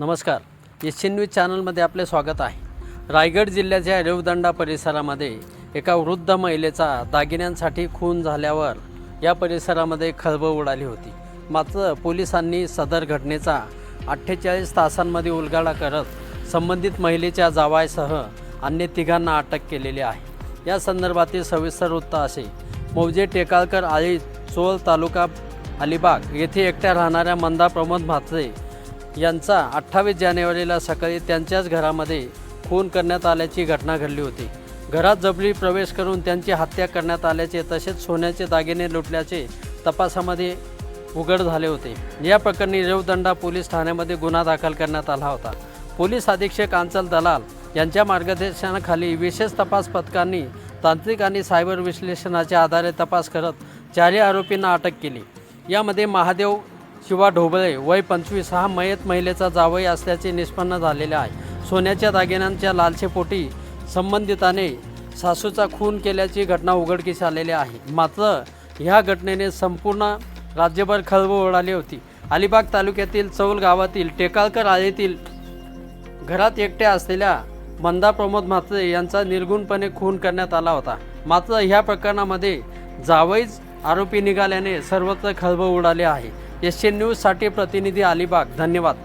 नमस्कार, Asian news चॅनलमध्ये आपले स्वागत आहे। रायगड जिल्ह्याच्या रेवदंडा परिसरामध्ये एका वृद्ध महिलेचा दागिन्यांसाठी खून झाल्यावर या परिसरामध्ये खळबळ उडाली होती। मात्र पोलिसांनी सदर घटनेचा 48 तासांमध्ये उलगडा करत संबंधित महिलेच्या जावयासह अन्य तिघांना अटक केलेली आहे। या संदर्भातील सविस्तर वृत्त असे। मौजे टेकाळकर आळी चोळ तालुका अलिबाग येथे एकट्या राहणाऱ्या मंदा प्रमोद म्हात्रे यांचा 28 जानेवारीला सकाळी त्यांच्याच घरामध्ये खून करण्यात आल्याची घटना घडली होती। घरात जबरी प्रवेश करून त्यांची हत्या करण्यात आल्याचे तसेच सोन्याचे दागिने लुटल्याचे तपासामध्ये उघड झाले होते। या प्रकरणी रेवदंडा पोलीस ठाण्यामध्ये गुन्हा दाखल करण्यात आला होता। पोलीस अधीक्षक आंचल दलाल यांच्या मार्गदर्शनाखाली विशेष तपास पथकांनी तांत्रिक आणि सायबर विश्लेषणाच्या आधारे तपास करत 4 आरोपींना अटक केली। यामध्ये महादेव शिवा ढोबळे वय 25 हा मयत महिलेचा जावई असल्याचे निष्पन्न झालेले आहे। सोन्याच्या दागिन्यांच्या लालसेपोटी संबंधिताने सासूचा खून केल्याची घटना उघडकीस आलेली आहे। मात्र ह्या घटनेने संपूर्ण राज्यभर खळबळ उडाली होती। अलिबाग तालुक्यातील चौल गावातील टेकाळकर आळीतील घरात एकट्या असलेल्या मंदा प्रमोद म्हात्रे यांचा निर्गुणपणे खून करण्यात आला होता। मात्र ह्या प्रकरणामध्ये जावईच आरोपी निघाल्याने सर्वत्र खळबळ उडाली आहे। एशियन न्यूजसाठी प्रतिनिधी अलिबाग। धन्यवाद।